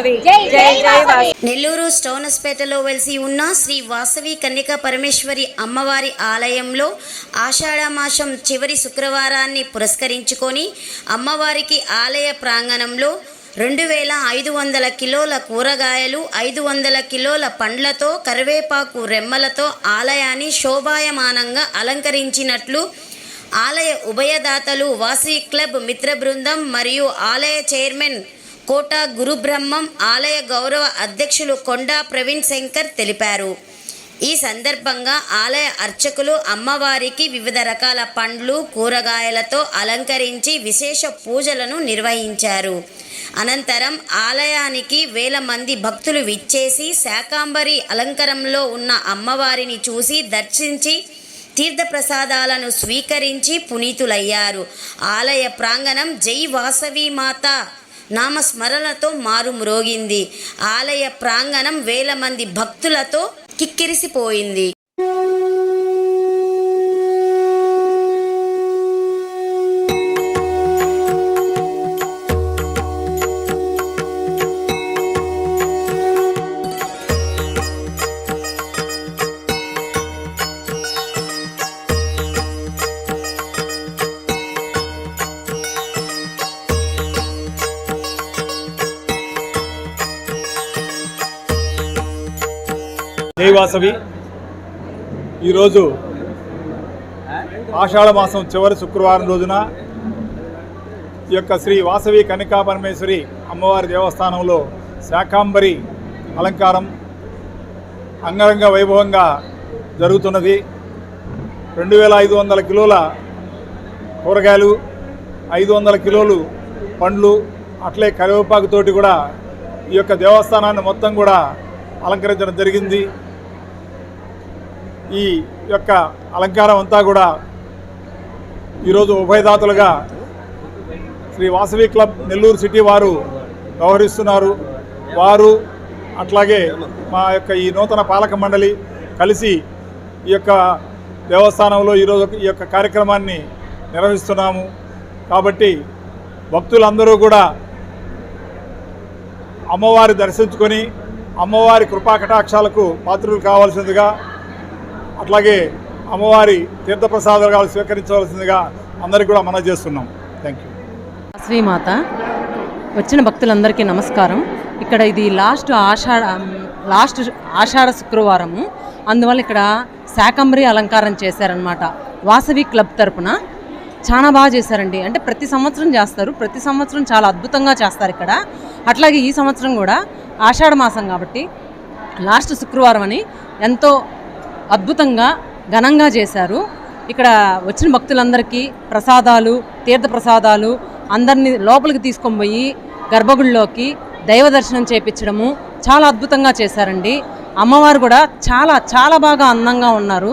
వాసవి జై జై వాసవి. నెల్లూరు స్టోనస్పేటలో వెలిసి ఉన్న శ్రీ వాసవి కన్యకా పరమేశ్వరి అమ్మవారి ఆలయంలో ఆషాఢమాసం చివరి శుక్రవారాన్ని పురస్కరించుకొని అమ్మవారికి ఆలయ ప్రాంగణంలో 2500 కిలోల కూరగాయలు 500 కిలోల పండ్లతో కరివేపాకు రెమ్మలతో ఆలయాన్ని శోభాయమానంగా అలంకరించినట్లు ఆలయ ఉభయదాతలు వాసవి క్లబ్ మిత్ర బృందం మరియు ఆలయ చైర్మన్ కోట గురుబ్రహ్మం ఆలయ గౌరవ అధ్యక్షులు కొండా ప్రవీణ్ శంకర్ తెలిపారు. ఈ సందర్భంగా ఆలయ అర్చకులు అమ్మవారికి వివిధ రకాల పండ్లు కూరగాయలతో అలంకరించి విశేష పూజలను నిర్వహించారు. అనంతరం ఆలయానికి వేల మంది భక్తులు విచ్చేసి శాకాంబరి అలంకారంలో ఉన్న అమ్మవారిని చూసి దర్శించి తీర్థప్రసాదాలను స్వీకరించి పునీతులయ్యారు. ఆలయ ప్రాంగణం జై వాసవి మాత నామస్మరణతో మారుమ్రోగింది. ఆలయ ప్రాంగణం వేల మంది భక్తులతో కిక్కిరిసిపోయింది. జై వాసవి. ఈరోజు ఆషాఢ మాసం చివరి శుక్రవారం రోజున ఈ యొక్క శ్రీ వాసవి కన్యకా పరమేశ్వరి అమ్మవారి దేవస్థానంలో శాకాంబరి అలంకారం అంగరంగ వైభవంగా జరుగుతున్నది. 2500 కిలోల కూరగాయలు 500 కిలోలు పండ్లు అట్లే కరివేపాకుతోటి కూడా ఈ యొక్క దేవస్థానాన్ని మొత్తం కూడా అలంకరించడం జరిగింది. ఈ యొక్క అలంకారం అంతా కూడా ఈరోజు ఉభయదాతలుగా శ్రీ వాసవి క్లబ్ నెల్లూరు సిటీ వారు వ్యవహరిస్తున్నారు. వారు అట్లాగే మా యొక్క ఈ నూతన పాలక మండలి కలిసి ఈ యొక్క దేవస్థానంలో ఈరోజు ఈ యొక్క కార్యక్రమాన్ని నిర్వహిస్తున్నాము. కాబట్టి భక్తులందరూ కూడా అమ్మవారి దర్శించుకొని అమ్మవారి కృపా కటాక్షాలకు పాత్రులు కావాల్సిందిగా అట్లాగే అమ్మవారి తీర్థప్రసాదాలు స్వీకరించవలసిందిగా అందరికీ కూడా మనం చేస్తున్నాం. Thank you. శ్రీమాత వచ్చిన భక్తులందరికీ నమస్కారం. ఇక్కడ ఇది లాస్ట్ ఆషాఢ శుక్రవారము, అందువల్ల ఇక్కడ శాకంబరి అలంకారం చేశారనమాట. వాసవి క్లబ్ తరపున చాలా బాగా చేశారండి. అంటే ప్రతి సంవత్సరం చేస్తారు, ప్రతి సంవత్సరం చాలా అద్భుతంగా చేస్తారు ఇక్కడ. అట్లాగే ఈ సంవత్సరం కూడా ఆషాఢ మాసం కాబట్టి లాస్ట్ శుక్రవారం అని ఎంతో అద్భుతంగా ఘనంగా చేశారు. ఇక్కడ వచ్చిన భక్తులందరికీ ప్రసాదాలు తీర్థ ప్రసాదాలు అందరినీ లోపలికి తీసుకొని పోయి గర్భగుడిలోకి దైవ దర్శనం చేయించడము చాలా అద్భుతంగా చేశారండి. అమ్మవారు కూడా చాలా చాలా బాగా అందంగా ఉన్నారు.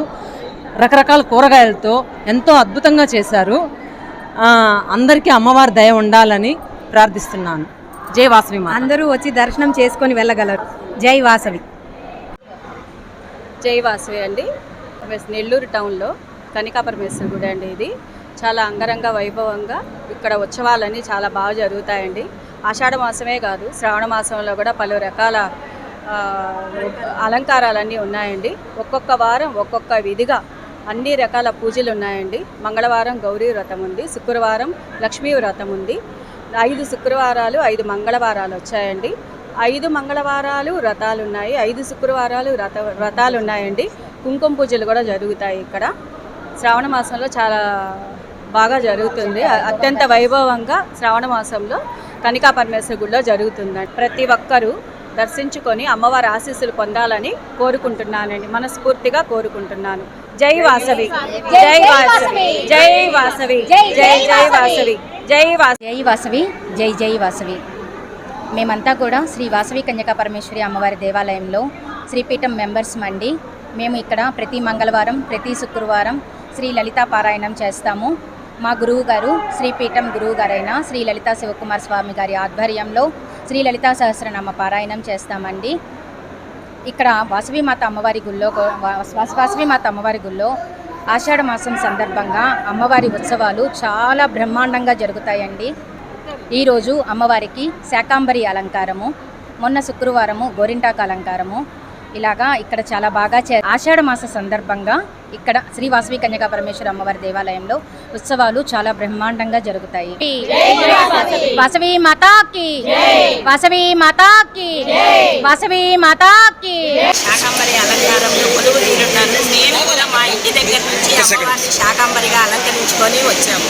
రకరకాల కూరగాయలతో ఎంతో అద్భుతంగా చేశారు. అందరికీ అమ్మవారి దయ ఉండాలని ప్రార్థిస్తున్నాను. జై వాసవి. అందరూ వచ్చి దర్శనం చేసుకొని వెళ్ళగలరు. జై వాసవి. జై వాసవి అండి. నెల్లూరు టౌన్లో కన్యకా పరమేశ్వరి గుడి అండి. ఇది చాలా అంగరంగ వైభవంగా ఇక్కడ ఉత్సవాలన్నీ చాలా బాగా జరుగుతాయండి. ఆషాఢ మాసమే కాదు, శ్రావణ మాసంలో కూడా పలు రకాల అలంకారాలన్నీ ఉన్నాయండి. ఒక్కొక్క వారం ఒక్కొక్క విధిగా అన్ని రకాల పూజలు ఉన్నాయండి. మంగళవారం గౌరీ వ్రతం ఉంది, శుక్రవారం లక్ష్మీ వ్రతం ఉంది. 5 శుక్రవారాలు 5 మంగళవారాలు వచ్చాయండి. 5 మంగళవారాలు వ్రతాలు ఉన్నాయి, 5 శుక్రవారాలు వ్రతాలు ఉన్నాయండి. కుంకుమ పూజలు కూడా జరుగుతాయి ఇక్కడ. శ్రావణ మాసంలో చాలా బాగా జరుగుతుంది. అత్యంత వైభవంగా శ్రావణ మాసంలో కన్యకా పరమేశ్వరి గుడిలో జరుగుతుందండి. ప్రతి ఒక్కరూ దర్శించుకొని అమ్మవారి ఆశీస్సులు పొందాలని కోరుకుంటున్నానండి, మనస్ఫూర్తిగా కోరుకుంటున్నాను. జై వాసవి. జై వాసవి. జై వాసవి. జై జై వాసవి. జై వాసవి. జై జై వాసవి. మేమంతా కూడా శ్రీ వాసవి కన్యకా పరమేశ్వరి అమ్మవారి దేవాలయంలో శ్రీపీఠం మెంబర్స్ మండి. మేము ఇక్కడ ప్రతి మంగళవారం ప్రతి శుక్రవారం శ్రీ లలితా పారాయణం చేస్తాము. మా గురువు గారు శ్రీపీఠం గురువు గారైన శ్రీ లలితా శివకుమార్ స్వామి గారి ఆధ్వర్యంలో శ్రీ లలితా సహస్రనామ పారాయణం చేస్తామండి. ఇక్కడ వాసవిమాత అమ్మవారి గుళ్ళో ఆషాఢ మాసం సందర్భంగా అమ్మవారి ఉత్సవాలు చాలా బ్రహ్మాండంగా జరుగుతాయండి. ఈరోజు అమ్మవారికి శాకాంబరి అలంకారము, మొన్న శుక్రవారము గోరింటాకు అలంకారము, ఇలాగా ఇక్కడ చాలా బాగా ఆషాఢ మాస సందర్భంగా ఇక్కడ శ్రీ వాసవి కన్యకా పరమేశ్వరి అమ్మవారి దేవాలయంలో ఉత్సవాలు చాలా బ్రహ్మాండంగా జరుగుతాయి. వాసవి మాతాకి, వాసవి మాతాకి, వాసవి మాతాకి. శాకంబరి అలంకారంలో కొలువు తీరుతాను. నేను కూడా మా ఇంటి దగ్గర నుంచి అమ్మవారిని శాకంబరిగా అలంకరించుకొని వచ్చాము.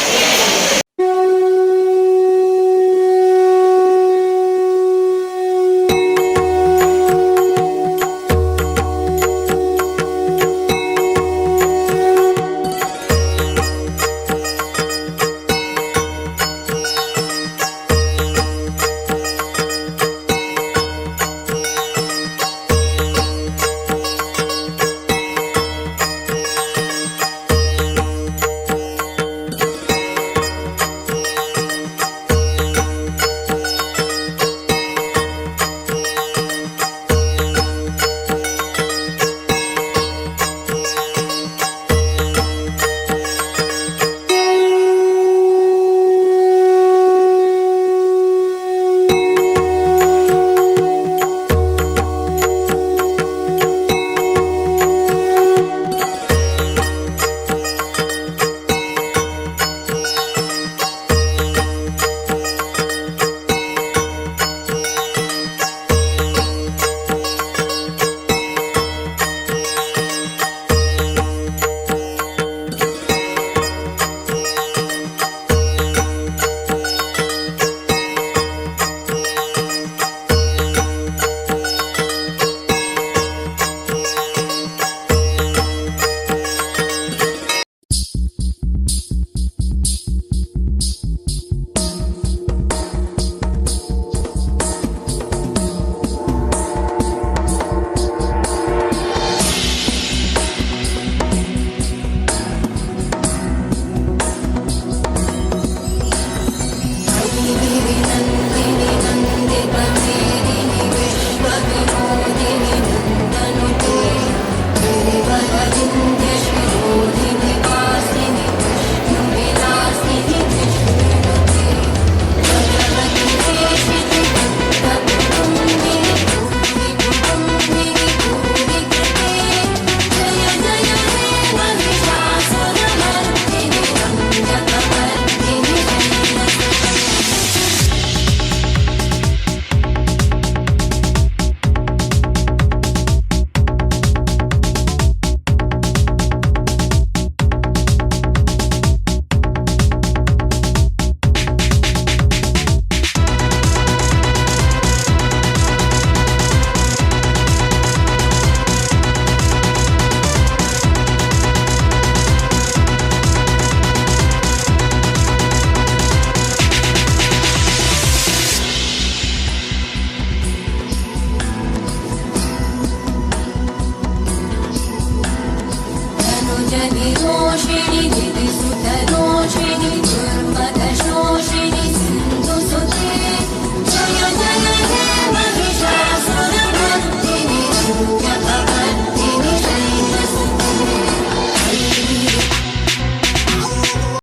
जनि रोषिणि